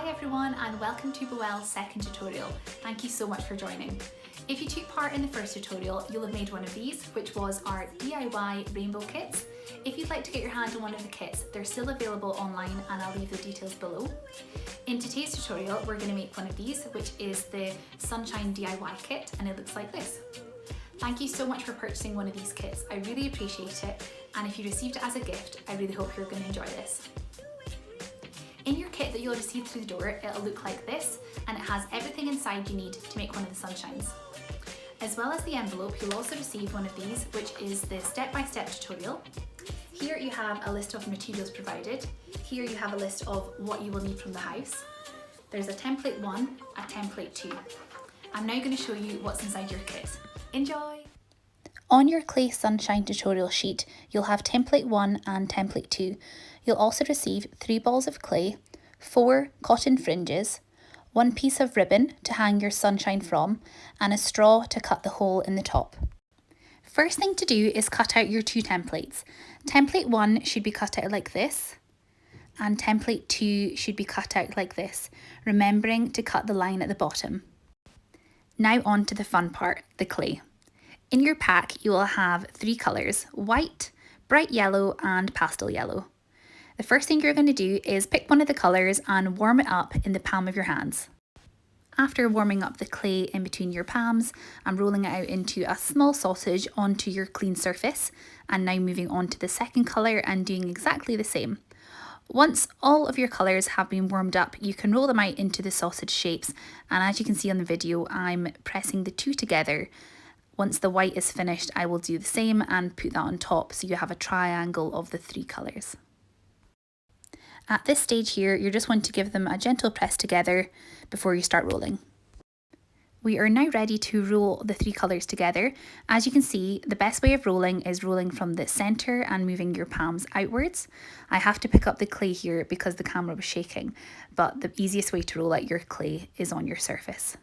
Hi everyone and welcome to Beauelle's second tutorial. Thank you so much for joining. If you took part in the first tutorial, you'll have made one of these, which was our DIY rainbow kits. If you'd like to get your hand on one of the kits, they're still available online and I'll leave the details below. In today's tutorial, we're going to make one of these, which is the Sunshine DIY kit, and it looks like this. Thank you so much for purchasing one of these kits. I really appreciate it, and if you received it as a gift, I really hope you're going to enjoy this. In your kit that you'll receive through the door, it'll look like this, and it has everything inside you need to make one of the sunshines. As well as the envelope, you'll also receive one of these, which is the step-by-step tutorial. Here you have a list of materials provided. Here you have a list of what you will need from the house. There's a template 1, a template 2. I'm now going to show you what's inside your kit. Enjoy! On your clay sunshine tutorial sheet, you'll have template 1 and template 2. You'll also receive 3 balls of clay, 4 cotton fringes, 1 piece of ribbon to hang your sunshine from, and a straw to cut the hole in the top. First thing to do is cut out your 2 templates. Template 1 should be cut out like this, and template 2 should be cut out like this, remembering to cut the line at the bottom. Now on to the fun part, the clay. In your pack, you will have 3 colours: white, bright yellow and pastel yellow. The first thing you're going to do is pick one of the colours and warm it up in the palm of your hands. After warming up the clay in between your palms, I'm rolling it out into a small sausage onto your clean surface, and now moving on to the second colour and doing exactly the same. Once all of your colours have been warmed up, you can roll them out into the sausage shapes, and as you can see on the video, I'm pressing the 2 together. Once the white is finished, I will do the same and put that on top so you have a triangle of the 3 colours. At this stage here, you just want to give them a gentle press together before you start rolling. We are now ready to roll the 3 colours together. As you can see, the best way of rolling is rolling from the centre and moving your palms outwards. I have to pick up the clay here because the camera was shaking, but the easiest way to roll out your clay is on your surface.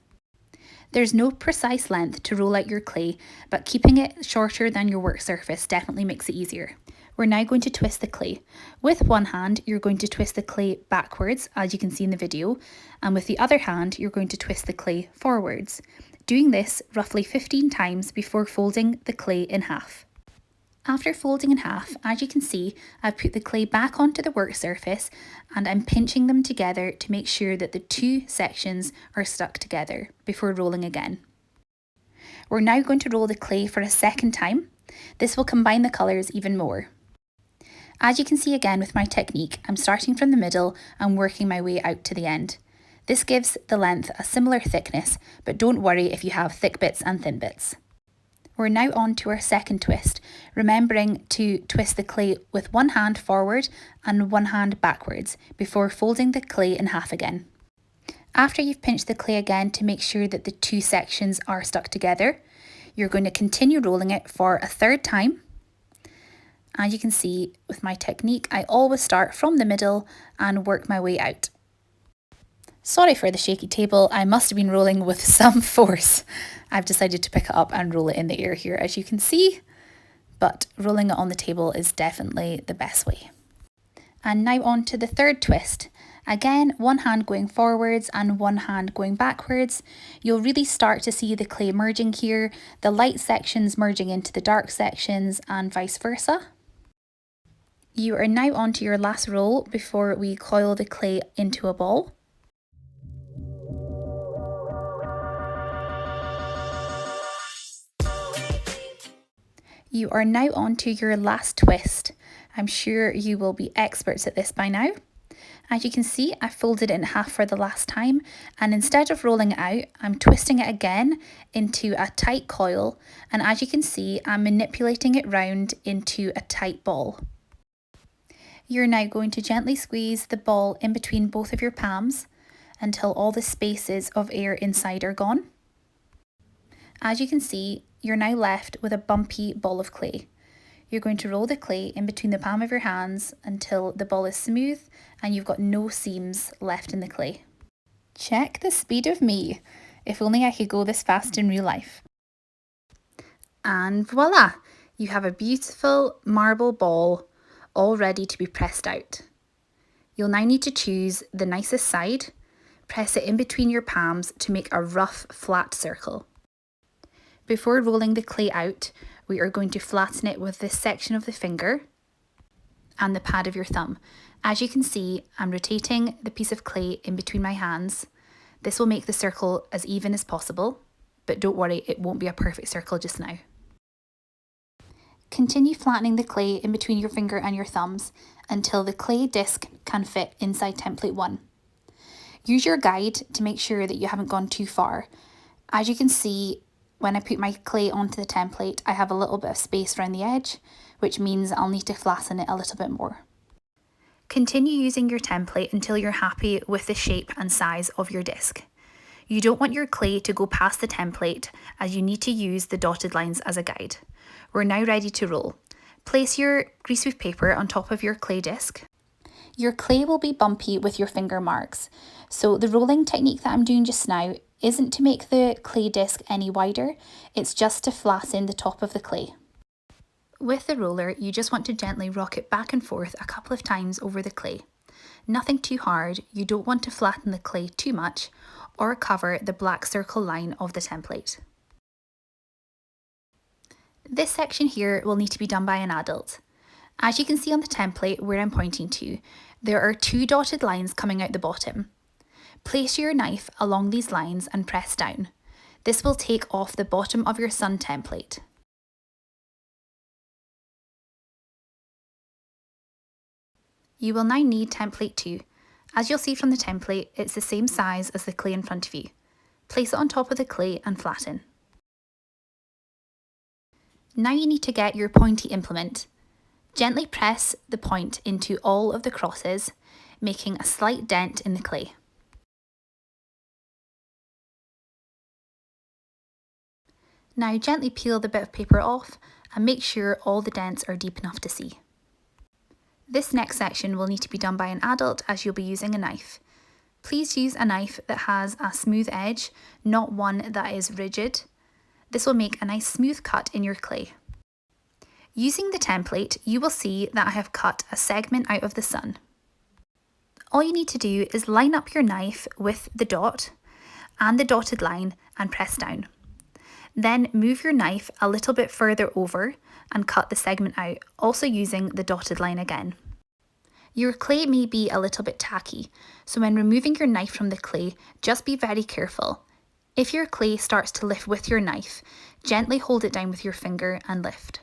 There's no precise length to roll out your clay, but keeping it shorter than your work surface definitely makes it easier. We're now going to twist the clay. With one hand, you're going to twist the clay backwards, as you can see in the video, and with the other hand, you're going to twist the clay forwards. Doing this roughly 15 times before folding the clay in half. After folding in half, as you can see, I've put the clay back onto the work surface and I'm pinching them together to make sure that the 2 sections are stuck together before rolling again. We're now going to roll the clay for a second time. This will combine the colours even more. As you can see again with my technique, I'm starting from the middle and working my way out to the end. This gives the length a similar thickness, but don't worry if you have thick bits and thin bits. We're now on to our second twist, remembering to twist the clay with one hand forward and one hand backwards before folding the clay in half again. After you've pinched the clay again to make sure that the 2 sections are stuck together, you're going to continue rolling it for a third time. As you can see with my technique, I always start from the middle and work my way out. Sorry for the shaky table, I must have been rolling with some force. I've decided to pick it up and roll it in the air here, as you can see, but rolling it on the table is definitely the best way. And now on to the third twist. Again, one hand going forwards and one hand going backwards. You'll really start to see the clay merging here, the light sections merging into the dark sections and vice versa. You are now on to your last roll before we coil the clay into a ball. You are now on to your last twist. I'm sure you will be experts at this by now. As you can see, I folded it in half for the last time, and instead of rolling it out, I'm twisting it again into a tight coil, and as you can see, I'm manipulating it round into a tight ball. You're now going to gently squeeze the ball in between both of your palms until all the spaces of air inside are gone. As you can see, you're now left with a bumpy ball of clay. You're going to roll the clay in between the palm of your hands until the ball is smooth and you've got no seams left in the clay. Check the speed of me. If only I could go this fast in real life. And voila! You have a beautiful marble ball all ready to be pressed out. You'll now need to choose the nicest side press it in between your palms to make a rough, flat circle. Before rolling the clay out, we are going to flatten it with this section of the finger and the pad of your thumb. As you can see, I'm rotating the piece of clay in between my hands. This will make the circle as even as possible, but don't worry, it won't be a perfect circle just now. Continue flattening the clay in between your finger and your thumbs until the clay disc can fit inside template 1. Use your guide to make sure that you haven't gone too far. As you can see, when I put my clay onto the template, I have a little bit of space around the edge, which means I'll need to flatten it a little bit more. Continue using your template until you're happy with the shape and size of your disc. You don't want your clay to go past the template, as you need to use the dotted lines as a guide. We're now ready to roll. Place your greaseproof paper on top of your clay disc. Your clay will be bumpy with your finger marks, so the rolling technique that I'm doing just now isn't to make the clay disc any wider, it's just to flatten the top of the clay. With the roller, you just want to gently rock it back and forth a couple of times over the clay. Nothing too hard, you don't want to flatten the clay too much or cover the black circle line of the template. This section here will need to be done by an adult. As you can see on the template where I'm pointing to, there are 2 dotted lines coming out the bottom. Place your knife along these lines and press down. This will take off the bottom of your sun template. You will now need template 2. As you'll see from the template, it's the same size as the clay in front of you. Place it on top of the clay and flatten. Now you need to get your pointy implement. Gently press the point into all of the crosses, making a slight dent in the clay. Now gently peel the bit of paper off and make sure all the dents are deep enough to see. This next section will need to be done by an adult, as you'll be using a knife. Please use a knife that has a smooth edge, not one that is rigid. This will make a nice smooth cut in your clay. Using the template, you will see that I have cut a segment out of the sun. All you need to do is line up your knife with the dot and the dotted line and press down. Then move your knife a little bit further over and cut the segment out, also using the dotted line again. Your clay may be a little bit tacky, so when removing your knife from the clay, just be very careful. If your clay starts to lift with your knife, gently hold it down with your finger and lift.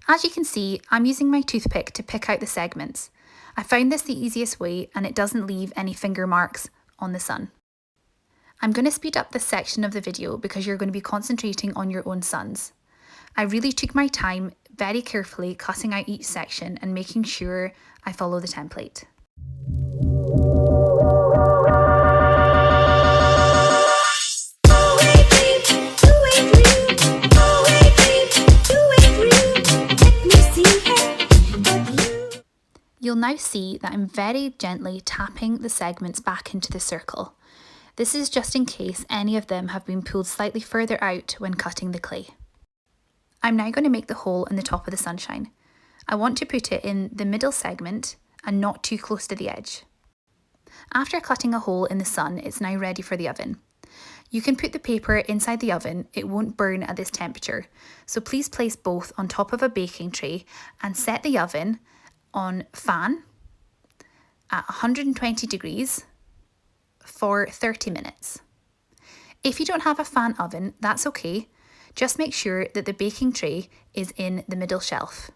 As you can see, I'm using my toothpick to pick out the segments. I found this the easiest way and it doesn't leave any finger marks on the sun. I'm going to speed up this section of the video because you're going to be concentrating on your own suns. I really took my time very carefully cutting out each section and making sure I follow the template. You'll now see that I'm very gently tapping the segments back into the circle. This is just in case any of them have been pulled slightly further out when cutting the clay. I'm now going to make the hole in the top of the sunshine. I want to put it in the middle segment and not too close to the edge. After cutting a hole in the sun, it's now ready for the oven. You can put the paper inside the oven, it won't burn at this temperature, so please place both on top of a baking tray and set the oven on fan at 120 degrees for 30 minutes. If you don't have a fan oven, that's okay. Just make sure that the baking tray is in the middle shelf.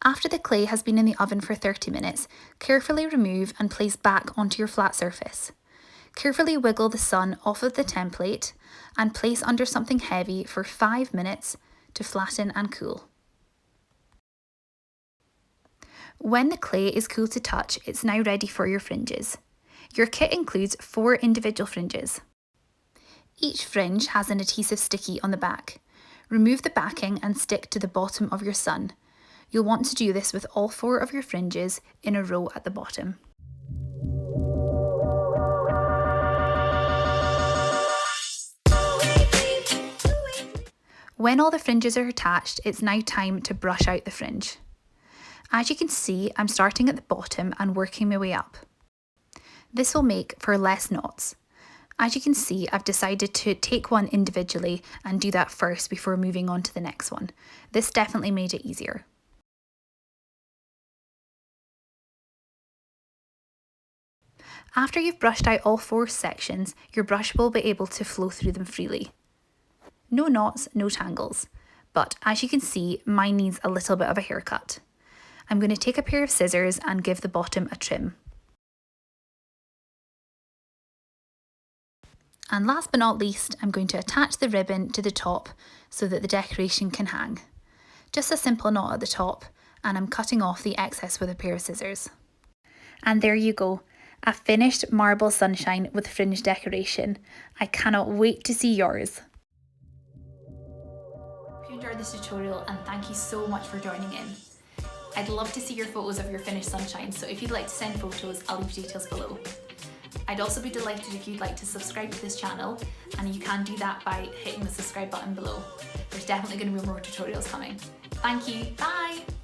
After the clay has been in the oven for 30 minutes, carefully remove and place back onto your flat surface. Carefully wiggle the sun off of the template and place under something heavy for 5 minutes to flatten and cool. When the clay is cool to touch, it's now ready for your fringes. Your kit includes 4 individual fringes. Each fringe has an adhesive sticky on the back. Remove the backing and stick to the bottom of your sun. You'll want to do this with all 4 of your fringes in a row at the bottom. When all the fringes are attached, it's now time to brush out the fringe. As you can see, I'm starting at the bottom and working my way up. This will make for less knots. As you can see, I've decided to take one individually and do that first before moving on to the next one. This definitely made it easier. After you've brushed out all 4 sections, your brush will be able to flow through them freely. No knots, no tangles. But as you can see, mine needs a little bit of a haircut. I'm going to take a pair of scissors and give the bottom a trim. And last but not least, I'm going to attach the ribbon to the top so that the decoration can hang. Just a simple knot at the top, and I'm cutting off the excess with a pair of scissors. And there you go, a finished marble sunshine with fringe decoration. I cannot wait to see yours. Hope you enjoyed this tutorial and thank you so much for joining in. I'd love to see your photos of your finished sunshine, so if you'd like to send photos, I'll leave details below. I'd also be delighted if you'd like to subscribe to this channel, and you can do that by hitting the subscribe button below. There's definitely going to be more tutorials coming. Thank you, bye!